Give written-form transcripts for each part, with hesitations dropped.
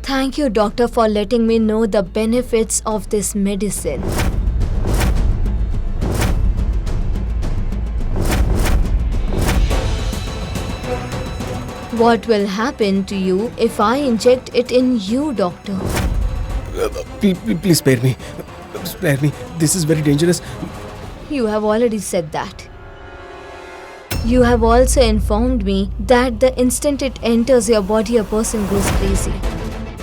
Thank you, doctor, for letting me know the benefits of this medicine. What will happen to you if I inject it in you, doctor? Please spare me. Spare me. This is very dangerous. You have already said that. You have also informed me that the instant it enters your body, a person goes crazy.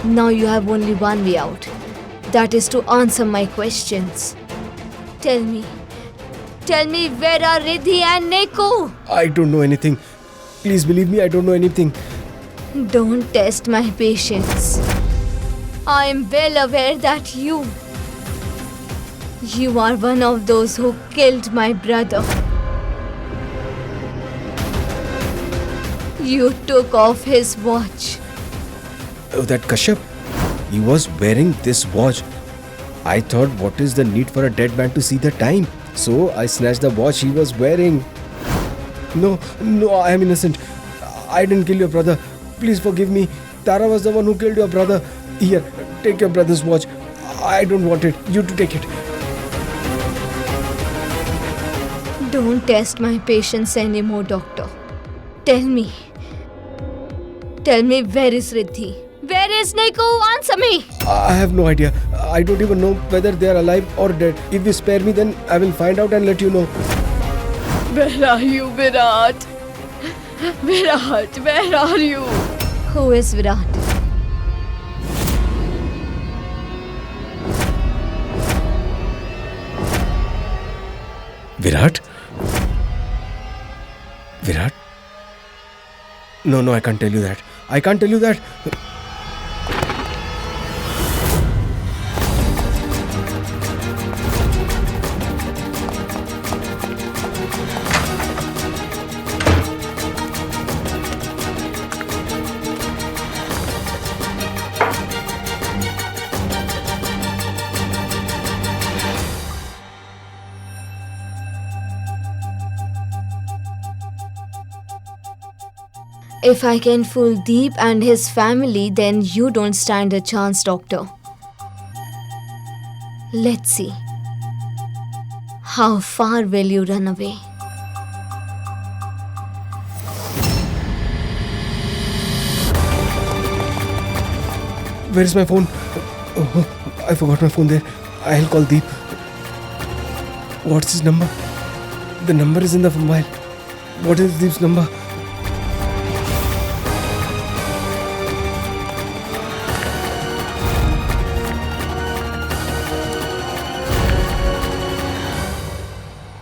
Now you have only one way out. That is to answer my questions. Tell me, where are Riddhi and Neko? I don't know anything. Please believe me, I don't know anything. Don't test my patience. I am well aware that you are one of those who killed my brother. You took off his watch. Oh, that Kashyap. He was wearing this watch. I thought, what is the need for a dead man to see the time? So I snatched the watch he was wearing. No, I am innocent. I didn't kill your brother. Please forgive me. Tara was the one who killed your brother. Here, take your brother's watch. I don't want it. You to take it. Don't test my patience anymore, doctor. Tell me, where is Riddhi? Where is Neko? Answer me! I have no idea. I don't even know whether they are alive or dead. If you spare me, then I will find out and let you know. Where are you, Virat? Virat, where are you? Who is Virat? Virat? Virat? No, I can't tell you that. I can't tell you that. If I can fool Deep and his family, then you don't stand a chance, doctor. Let's see. How far will you run away? Where is my phone? Oh, I forgot my phone there. I'll call Deep. What's his number? The number is in the mobile. What is Deep's number?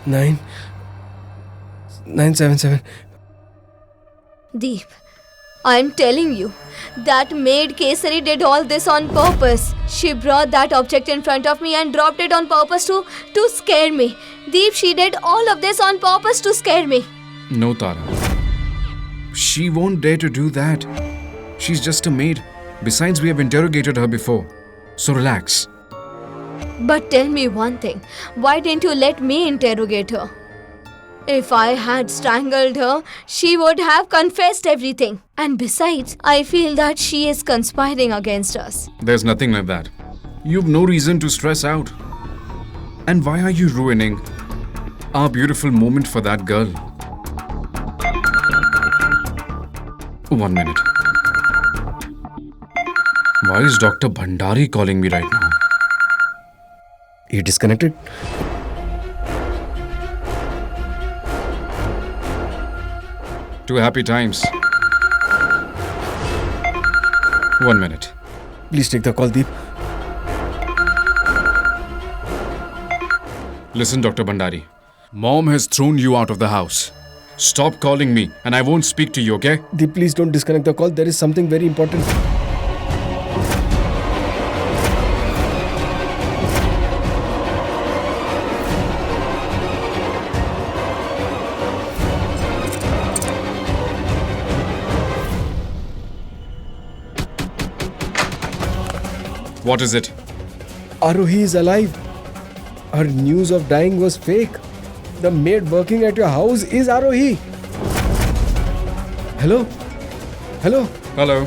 Nine 977. Deep, I'm telling you, that maid Kesari did all this on purpose. She brought that object in front of me and dropped it on purpose to scare me. Deep, she did all of this on purpose to scare me. No, Tara. She won't dare to do that. She's just a maid. Besides, we have interrogated her before. So relax. But tell me one thing, why didn't you let me interrogate her? If I had strangled her, she would have confessed everything. And besides, I feel that she is conspiring against us. There's nothing like that. You've no reason to stress out. And why are you ruining our beautiful moment for that girl? 1 minute. Why is Dr. Bhandari calling me right now? He disconnected. Two happy times. 1 minute. Please take the call, Deep. Listen, Dr. Bhandari. Mom has thrown you out of the house. Stop calling me and I won't speak to you, okay? Deep, please don't disconnect the call. There is something very important. What is it? Arohi is alive. Her news of dying was fake. The maid working at your house is Arohi. Hello? Hello? Hello?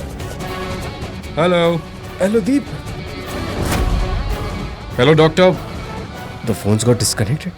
Hello? Hello, Deep. Hello, doctor. The phone's got disconnected.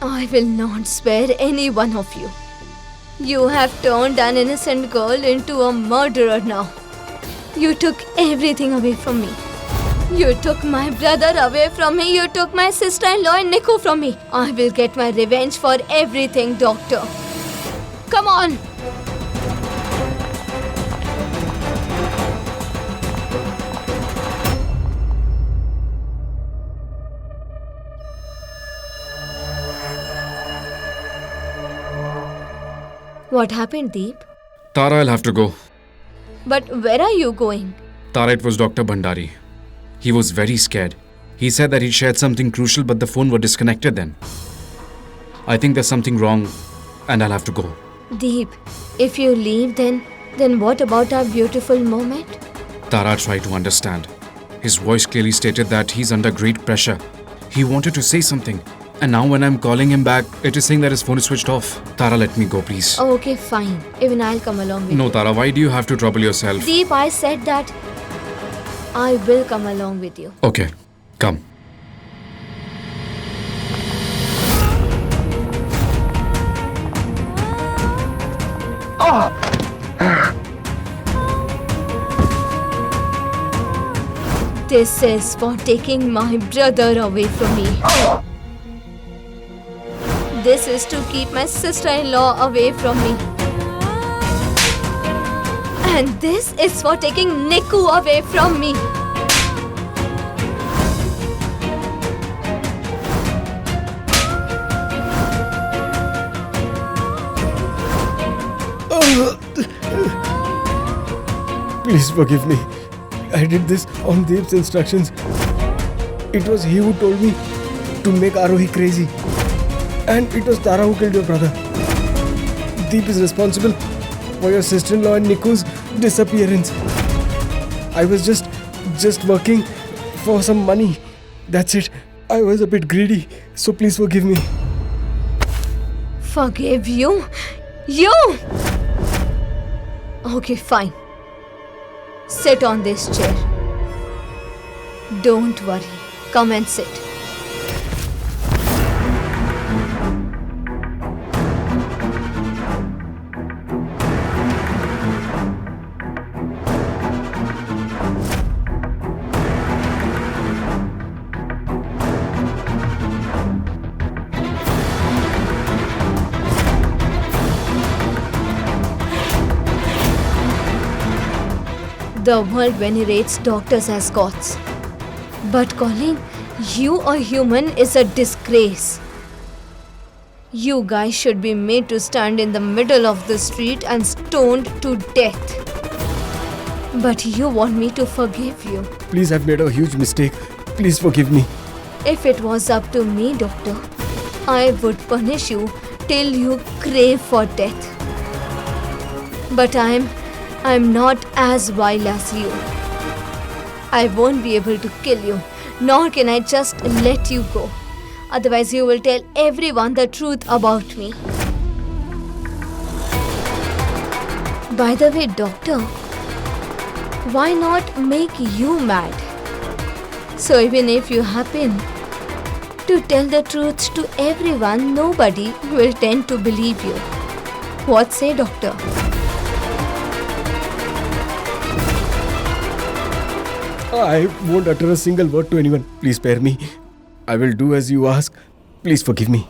I will not spare any one of you. You have turned an innocent girl into a murderer now. You took everything away from me. You took my brother away from me. You took my sister-in-law and Nico from me. I will get my revenge for everything, Doctor. Come on! What happened, Deep? Tara, I'll have to go. But where are you going? Tara, it was Dr. Bhandari. He was very scared. He said that he shared something crucial, but the phone was disconnected then. I think there's something wrong, and I'll have to go. Deep, if you leave, then what about our beautiful moment? Tara tried to understand. His voice clearly stated that he's under great pressure. He wanted to say something, and now when I'm calling him back, it is saying that his phone is switched off. Tara, let me go, please. Oh, okay, fine. Even I'll come along with you. No, Tara, why do you have to trouble yourself? Deep, I said that I will come along with you. Okay, come. This is for taking my brother away from me. This is to keep my sister-in-law away from me. And this is for taking Niku away from me. Please forgive me. I did this on Deep's instructions. It was he who told me to make Arohi crazy. And it was Tara who killed your brother. Deep is responsible for your sister-in-law and Niku's disappearance. I was just working for some money. That's it. I was a bit greedy, so please forgive me. Forgive you? You? Okay, fine. Sit on this chair. Don't worry. Come and sit. The world venerates doctors as gods. But calling you a human is a disgrace. You guys should be made to stand in the middle of the street and stoned to death. But you want me to forgive you. Please, I've made a huge mistake. Please forgive me. If it was up to me, Doctor, I would punish you till you crave for death. But I'm not as vile as you. I won't be able to kill you, nor can I just let you go. Otherwise, you will tell everyone the truth about me. By the way, Doctor, why not make you mad? So even if you happen to tell the truth to everyone, nobody will tend to believe you. What say, Doctor? I won't utter a single word to anyone. Please spare me. I will do as you ask. Please forgive me.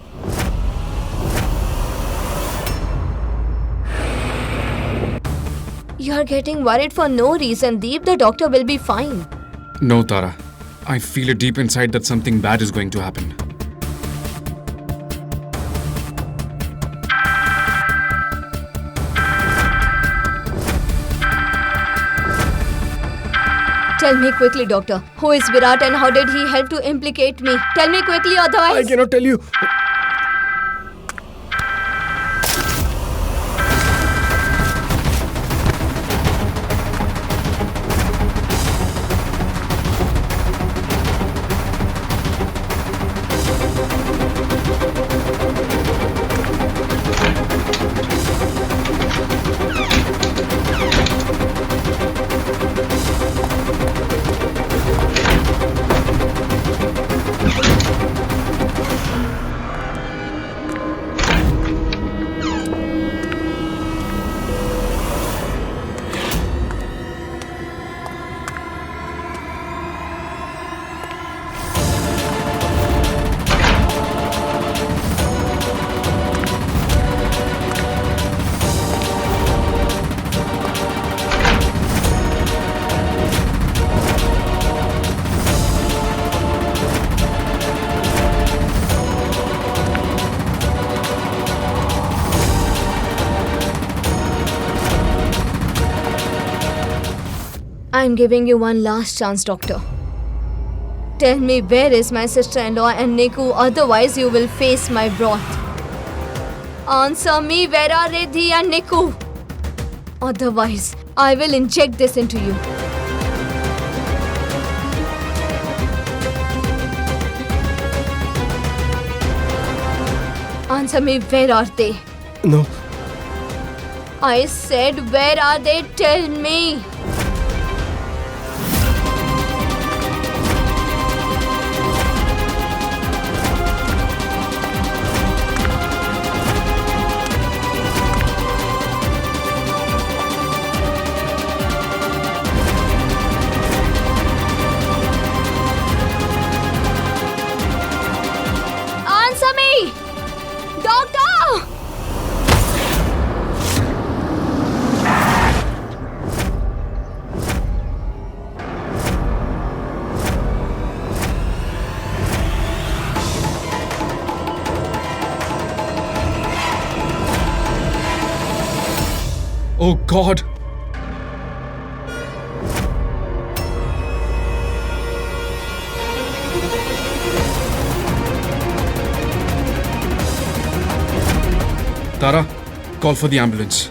You're getting worried for no reason, Deep. The doctor will be fine. No, Tara. I feel it deep inside that something bad is going to happen. Tell me quickly, doctor. Who is Virat and how did he help to implicate me? Tell me quickly, I otherwise. cannot tell you. I'm giving you one last chance, doctor. Tell me where is my sister-in-law and Niku, otherwise you will face my wrath. Answer me, where are Riddhi and Niku? Otherwise, I will inject this into you. Answer me, where are they? No. I said, where are they? Tell me. Answer me! Doctor! Oh God! Tara, call for the ambulance.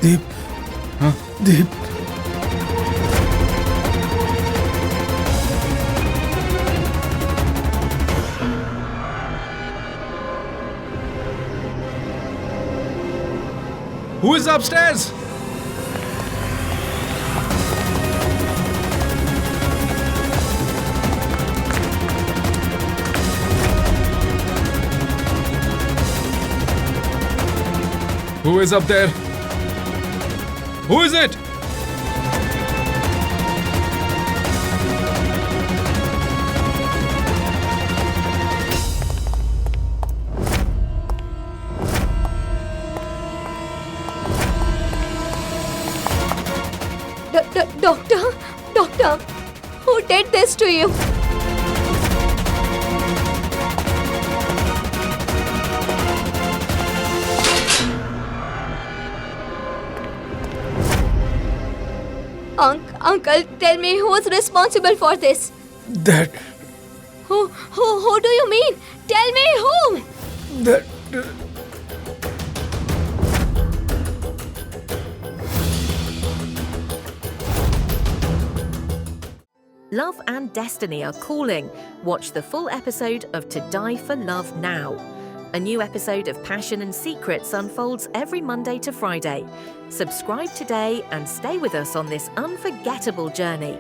Deep. Huh? Deep. Who is upstairs? Who is up there? Who is it? Doctor, who did this to you? Uncle, tell me who's responsible for this? That. Who do you mean? Tell me who? That. Love and Destiny are calling. Watch the full episode of To Die for Love now. A new episode of Passion and Secrets unfolds every Monday to Friday. Subscribe today and stay with us on this unforgettable journey.